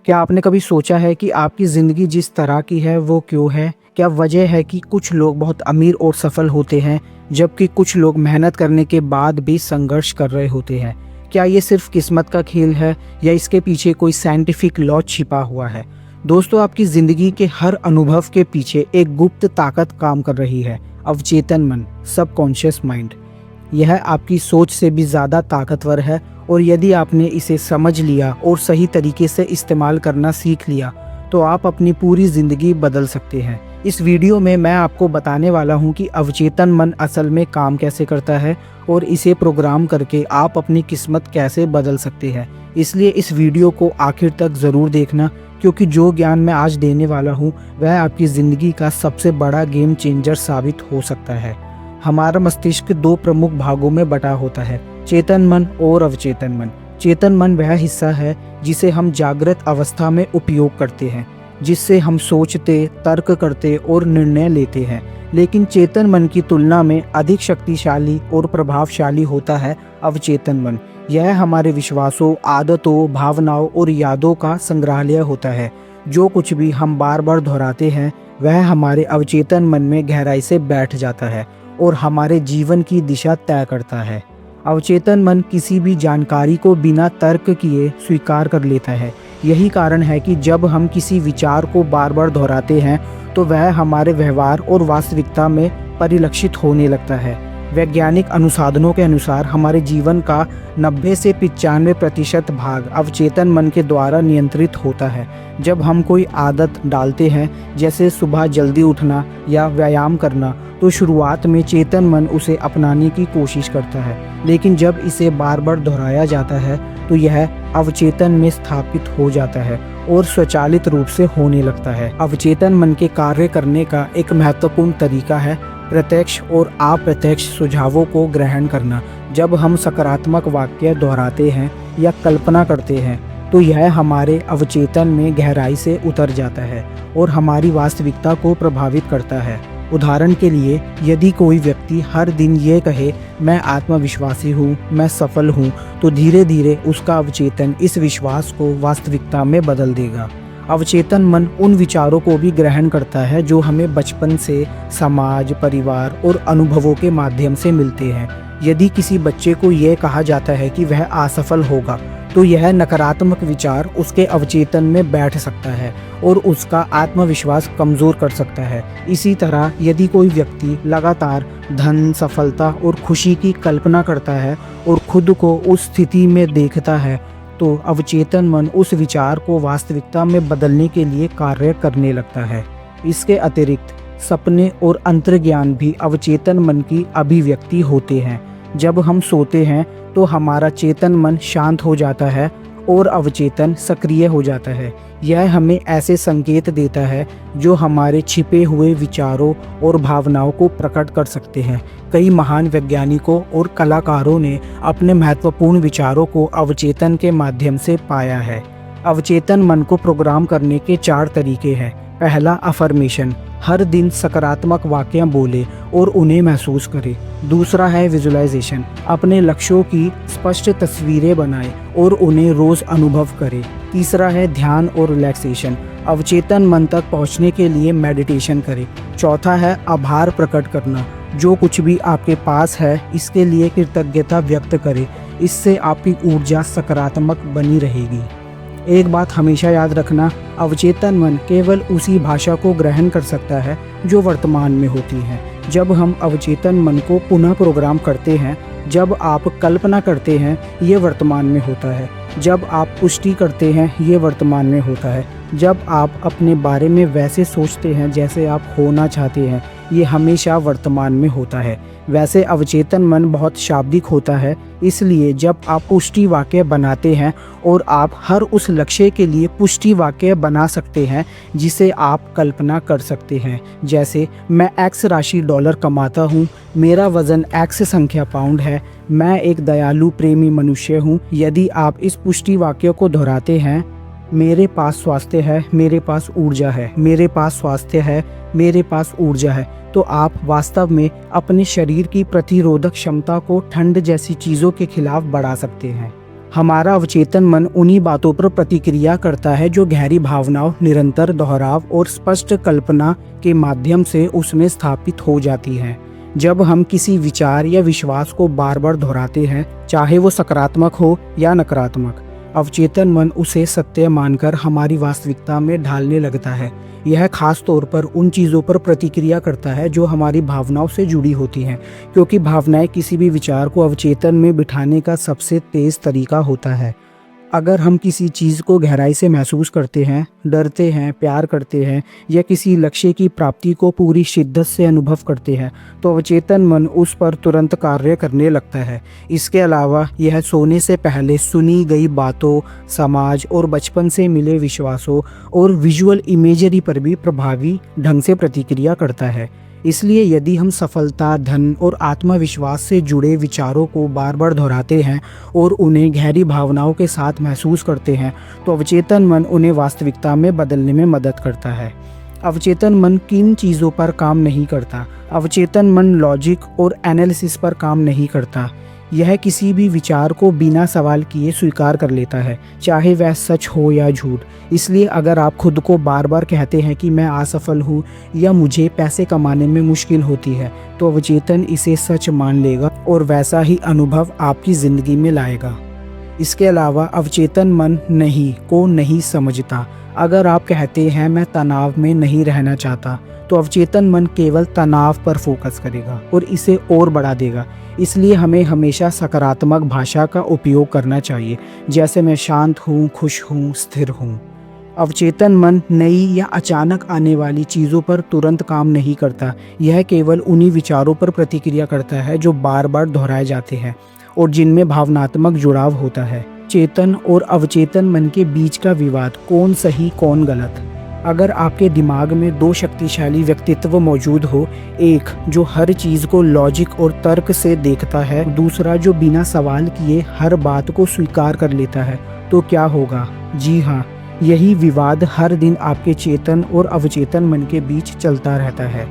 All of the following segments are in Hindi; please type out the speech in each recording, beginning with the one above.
क्या आपने कभी सोचा है कि आपकी ज़िंदगी जिस तरह की है वो क्यों है? क्या वजह है कि कुछ लोग बहुत अमीर और सफल होते हैं, जबकि कुछ लोग मेहनत करने के बाद भी संघर्ष कर रहे होते हैं? क्या ये सिर्फ किस्मत का खेल है या इसके पीछे कोई साइंटिफिक लॉ छिपा हुआ है? दोस्तों, आपकी ज़िंदगी के हर अनुभव के पीछे एक गुप्त ताकत काम कर रही है, अवचेतन मन, सबकॉन्शियस माइंड। यह आपकी सोच से भी ज़्यादा ताकतवर है और यदि आपने इसे समझ लिया और सही तरीके से इस्तेमाल करना सीख लिया तो आप अपनी पूरी ज़िंदगी बदल सकते हैं। इस वीडियो में मैं आपको बताने वाला हूं कि अवचेतन मन असल में काम कैसे करता है और इसे प्रोग्राम करके आप अपनी किस्मत कैसे बदल सकते हैं। इसलिए इस वीडियो को आखिर तक ज़रूर देखना, क्योंकि जो ज्ञान मैं आज देने वाला हूँ वह आपकी ज़िंदगी का सबसे बड़ा गेम चेंजर साबित हो सकता है। हमारा मस्तिष्क दो प्रमुख भागों में बटा होता है, चेतन मन और अवचेतन मन। चेतन मन वह हिस्सा है जिसे हम जागृत अवस्था में उपयोग करते हैं, जिससे हम सोचते, तर्क करते और निर्णय लेते हैं। लेकिन चेतन मन की तुलना में अधिक शक्तिशाली और प्रभावशाली होता है अवचेतन मन। यह हमारे विश्वासों, आदतों, भावनाओं और यादों का संग्रहालय होता है। जो कुछ भी हम बार बार दोहराते हैं वह हमारे अवचेतन मन में गहराई से बैठ जाता है और हमारे जीवन की दिशा तय करता है। अवचेतन मन किसी भी जानकारी को बिना तर्क किए स्वीकार कर लेता है। यही कारण है कि जब हम किसी विचार को बार बार दोहराते हैं तो वह हमारे व्यवहार और वास्तविकता में परिलक्षित होने लगता है। वैज्ञानिक अनुसाधनों के अनुसार हमारे जीवन का 90 से 95% भाग अवचेतन मन के द्वारा नियंत्रित होता है। जब हम कोई आदत डालते हैं, जैसे सुबह जल्दी उठना या व्यायाम करना, तो शुरुआत में चेतन मन उसे अपनाने की कोशिश करता है, लेकिन जब इसे बार बार दोहराया जाता है तो यह अवचेतन में स्थापित हो जाता है और स्वचालित रूप से होने लगता है। अवचेतन मन के कार्य करने का एक महत्वपूर्ण तरीका है प्रत्यक्ष और अप्रत्यक्ष सुझावों को ग्रहण करना। जब हम सकारात्मक वाक्य दोहराते हैं या कल्पना करते हैं तो यह हमारे अवचेतन में गहराई से उतर जाता है और हमारी वास्तविकता को प्रभावित करता है। उदाहरण के लिए, यदि कोई व्यक्ति हर दिन ये कहे, मैं आत्मविश्वासी हूँ, मैं सफल हूँ, तो धीरे धीरे उसका अवचेतन इस विश्वास को वास्तविकता में बदल देगा। अवचेतन मन उन विचारों को भी ग्रहण करता है जो हमें बचपन से समाज, परिवार और अनुभवों के माध्यम से मिलते हैं। यदि किसी बच्चे को यह कहा जाता है कि वह असफल होगा, तो यह नकारात्मक विचार उसके अवचेतन में बैठ सकता है और उसका आत्मविश्वास कमज़ोर कर सकता है। इसी तरह यदि कोई व्यक्ति लगातार धन, सफलता और खुशी की कल्पना करता है और खुद को उस स्थिति में देखता है, तो अवचेतन मन उस विचार को वास्तविकता में बदलने के लिए कार्य करने लगता है। इसके अतिरिक्त सपने और अंतर्ज्ञान भी अवचेतन मन की अभिव्यक्ति होते हैं। जब हम सोते हैं तो हमारा चेतन मन शांत हो जाता है और अवचेतन सक्रिय हो जाता है। यह हमें ऐसे संकेत देता है जो हमारे छिपे हुए विचारों और भावनाओं को प्रकट कर सकते हैं। कई महान वैज्ञानिकों और कलाकारों ने अपने महत्वपूर्ण विचारों को अवचेतन के माध्यम से पाया है। अवचेतन मन को प्रोग्राम करने के 4 तरीके हैं। पहला, अफर्मेशन, हर दिन सकारात्मक वाक्य बोले और उन्हें महसूस करें। दूसरा है विजुअलाइजेशन, अपने लक्ष्यों की स्पष्ट तस्वीरें बनाएं और उन्हें रोज अनुभव करें। तीसरा है ध्यान और रिलैक्सेशन, अवचेतन मन तक पहुंचने के लिए मेडिटेशन करें। चौथा है आभार प्रकट करना, जो कुछ भी आपके पास है इसके लिए कृतज्ञता व्यक्त करें। इससे आपकी ऊर्जा सकारात्मक बनी रहेगी। एक बात हमेशा याद रखना, अवचेतन मन केवल उसी भाषा को ग्रहण कर सकता है जो वर्तमान में होती है। जब हम अवचेतन मन को पुनः प्रोग्राम करते हैं, जब आप कल्पना करते हैं, ये वर्तमान में होता है। जब आप पुष्टि करते हैं, ये वर्तमान में होता है। जब आप अपने बारे में वैसे सोचते हैं जैसे आप होना चाहते हैं, ये हमेशा वर्तमान में होता है। वैसे अवचेतन मन बहुत शाब्दिक होता है, इसलिए जब आप पुष्टि वाक्य बनाते हैं और आप हर उस लक्ष्य के लिए पुष्टि वाक्य बना सकते हैं जिसे आप कल्पना कर सकते हैं। जैसे, मैं X राशि डॉलर कमाता हूँ, मेरा वज़न X संख्या पाउंड है, मैं एक दयालु प्रेमी मनुष्य हूँ। यदि आप इस पुष्टि वाक्य को दोहराते हैं, मेरे पास स्वास्थ्य है, मेरे पास ऊर्जा है, मेरे पास स्वास्थ्य है, मेरे पास ऊर्जा है, तो आप वास्तव में अपने शरीर की प्रतिरोधक क्षमता को ठंड जैसी चीज़ों के खिलाफ बढ़ा सकते हैं। हमारा अवचेतन मन उन्हीं बातों पर प्रतिक्रिया करता है जो गहरी भावनाओं, निरंतर दोहराव और स्पष्ट कल्पना के माध्यम से उसमें स्थापित हो जाती है। जब हम किसी विचार या विश्वास को बार बार दोहराते हैं, चाहे वो सकारात्मक हो या नकारात्मक, अवचेतन मन उसे सत्य मानकर हमारी वास्तविकता में ढालने लगता है। यह खास तौर पर उन चीज़ों पर प्रतिक्रिया करता है जो हमारी भावनाओं से जुड़ी होती हैं, क्योंकि भावनाएं किसी भी विचार को अवचेतन में बिठाने का सबसे तेज़ तरीका होता है। अगर हम किसी चीज़ को गहराई से महसूस करते हैं, डरते हैं, प्यार करते हैं या किसी लक्ष्य की प्राप्ति को पूरी शिद्दत से अनुभव करते हैं, तो अवचेतन मन उस पर तुरंत कार्य करने लगता है। इसके अलावा यह सोने से पहले सुनी गई बातों, समाज और बचपन से मिले विश्वासों और विजुअल इमेजरी पर भी प्रभावी ढंग से प्रतिक्रिया करता है। इसलिए यदि हम सफलता, धन और आत्मविश्वास से जुड़े विचारों को बार बार दोहराते हैं और उन्हें गहरी भावनाओं के साथ महसूस करते हैं, तो अवचेतन मन उन्हें वास्तविकता में बदलने में मदद करता है। अवचेतन मन किन चीज़ों पर काम नहीं करता? अवचेतन मन लॉजिक और एनालिसिस पर काम नहीं करता। यह किसी भी विचार को बिना सवाल किए स्वीकार कर लेता है, चाहे वह सच हो या झूठ। इसलिए अगर आप खुद को बार बार कहते हैं कि मैं असफल हूँ या मुझे पैसे कमाने में मुश्किल होती है, तो अवचेतन इसे सच मान लेगा और वैसा ही अनुभव आपकी ज़िंदगी में लाएगा। इसके अलावा अवचेतन मन नहीं को नहीं समझता। अगर आप कहते हैं मैं तनाव में नहीं रहना चाहता, तो अवचेतन मन केवल तनाव पर फोकस करेगा और इसे और बढ़ा देगा। इसलिए हमें हमेशा सकारात्मक भाषा का उपयोग करना चाहिए, जैसे मैं शांत हूँ, खुश हूँ, स्थिर हूँ। अवचेतन मन नई या अचानक आने वाली चीज़ों पर तुरंत काम नहीं करता। यह केवल उन्हीं विचारों पर प्रतिक्रिया करता है जो बार बार दोहराए जाते हैं और जिनमें भावनात्मक जुड़ाव होता है। चेतन और अवचेतन मन के बीच का विवाद, कौन सही कौन गलत। अगर आपके दिमाग में दो शक्तिशाली व्यक्तित्व मौजूद हो, एक जो हर चीज़ को लॉजिक और तर्क से देखता है, दूसरा जो बिना सवाल किए हर बात को स्वीकार कर लेता है, तो क्या होगा? जी हाँ, यही विवाद हर दिन आपके चेतन और अवचेतन मन के बीच चलता रहता है।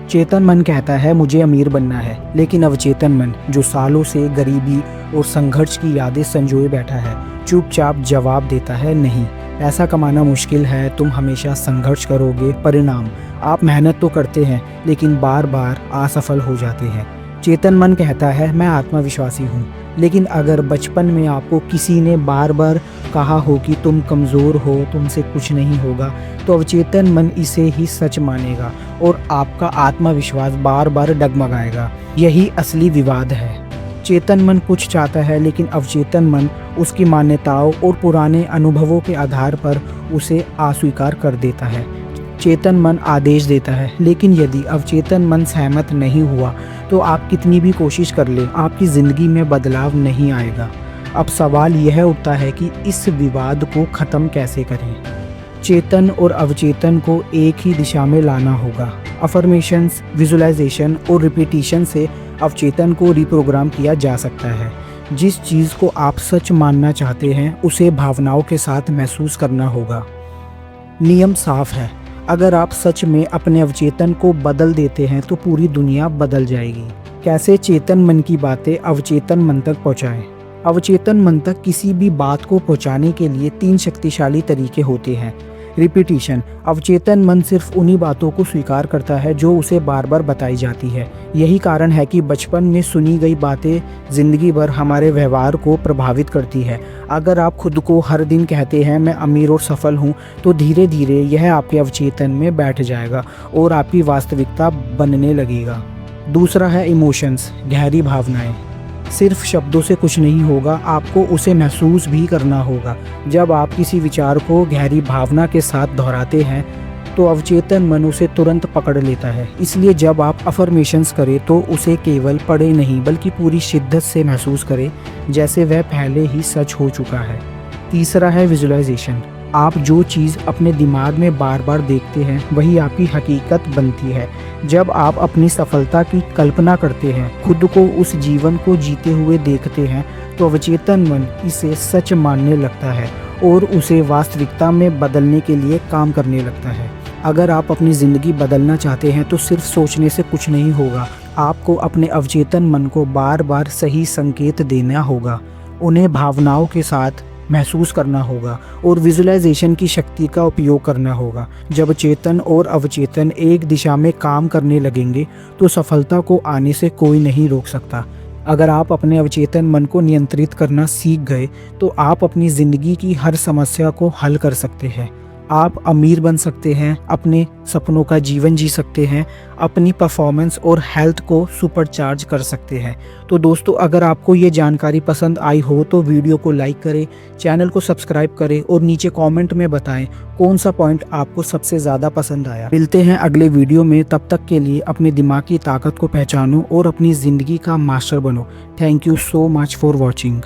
चेतन मन कहता है मुझे अमीर बनना है, लेकिन अवचेतन मन जो सालों से गरीबी और संघर्ष की यादें संजोए बैठा है, चुपचाप जवाब देता है नहीं, पैसा कमाना मुश्किल है, तुम हमेशा संघर्ष करोगे। परिणाम, आप मेहनत तो करते हैं लेकिन बार बार असफल हो जाते हैं। चेतन मन कहता है मैं आत्मविश्वासी हूँ, लेकिन अगर बचपन में आपको किसी ने बार बार कहा हो कि तुम कमज़ोर हो, तुमसे कुछ नहीं होगा, तो अवचेतन मन इसे ही सच मानेगा और आपका आत्मविश्वास बार बार डगमगाएगा। यही असली विवाद है। चेतन मन कुछ चाहता है, लेकिन अवचेतन मन उसकी मान्यताओं और पुराने अनुभवों के आधार पर उसे अस्वीकार कर देता है। चेतन मन आदेश देता है, लेकिन यदि अवचेतन मन सहमत नहीं हुआ, तो आप कितनी भी कोशिश कर लें, आपकी ज़िंदगी में बदलाव नहीं आएगा। अब सवाल यह उठता है कि इस विवाद को ख़त्म कैसे करें। चेतन और अवचेतन को एक ही दिशा में लाना होगा। अफर्मेशंस, विजुअलाइजेशन और रिपीटिशन से अवचेतन को रिप्रोग्राम किया जा सकता है। जिस चीज़ को आप सच मानना चाहते हैं, उसे भावनाओं के साथ महसूस करना होगा। नियम साफ है, अगर आप सच में अपने अवचेतन को बदल देते हैं तो पूरी दुनिया बदल जाएगी। कैसे चेतन मन की बातें अवचेतन मन तक पहुँचाएं? अवचेतन मन तक किसी भी बात को पहुँचाने के लिए 3 शक्तिशाली तरीके होते हैं। रिपीटिशन, अवचेतन मन सिर्फ उन्हीं बातों को स्वीकार करता है जो उसे बार बार बताई जाती है। यही कारण है कि बचपन में सुनी गई बातें जिंदगी भर हमारे व्यवहार को प्रभावित करती है। अगर आप खुद को हर दिन कहते हैं मैं अमीर और सफल हूँ, तो धीरे धीरे यह आपके अवचेतन में बैठ जाएगा और आपकी वास्तविकता बनने लगेगा। दूसरा है इमोशंस, गहरी भावनाएं। सिर्फ शब्दों से कुछ नहीं होगा, आपको उसे महसूस भी करना होगा। जब आप किसी विचार को गहरी भावना के साथ दोहराते हैं, तो अवचेतन मन उसे तुरंत पकड़ लेता है। इसलिए जब आप अफर्मेशंस करें तो उसे केवल पढ़े नहीं, बल्कि पूरी शिद्दत से महसूस करें, जैसे वह पहले ही सच हो चुका है। तीसरा है विजुअलाइजेशन। आप जो चीज़ अपने दिमाग में बार बार देखते हैं, वही आपकी हकीकत बनती है। जब आप अपनी सफलता की कल्पना करते हैं, खुद को उस जीवन को जीते हुए देखते हैं, तो अवचेतन मन इसे सच मानने लगता है और उसे वास्तविकता में बदलने के लिए काम करने लगता है। अगर आप अपनी ज़िंदगी बदलना चाहते हैं, तो सिर्फ सोचने से कुछ नहीं होगा। आपको अपने अवचेतन मन को बार बार सही संकेत देना होगा। उन्हें भावनाओं के साथ महसूस करना होगा और विजुअलाइजेशन की शक्ति का उपयोग करना होगा। जब चेतन और अवचेतन एक दिशा में काम करने लगेंगे तो सफलता को आने से कोई नहीं रोक सकता। अगर आप अपने अवचेतन मन को नियंत्रित करना सीख गए तो आप अपनी ज़िंदगी की हर समस्या को हल कर सकते हैं। आप अमीर बन सकते हैं, अपने सपनों का जीवन जी सकते हैं, अपनी परफॉर्मेंस और हेल्थ को सुपरचार्ज कर सकते हैं। तो दोस्तों, अगर आपको ये जानकारी पसंद आई हो तो वीडियो को लाइक करें, चैनल को सब्सक्राइब करें और नीचे कमेंट में बताएं कौन सा पॉइंट आपको सबसे ज़्यादा पसंद आया। मिलते हैं अगले वीडियो में, तब तक के लिए अपनी दिमाग की ताकत को पहचानो और अपनी ज़िंदगी का मास्टर बनो। Thank you so much for watching.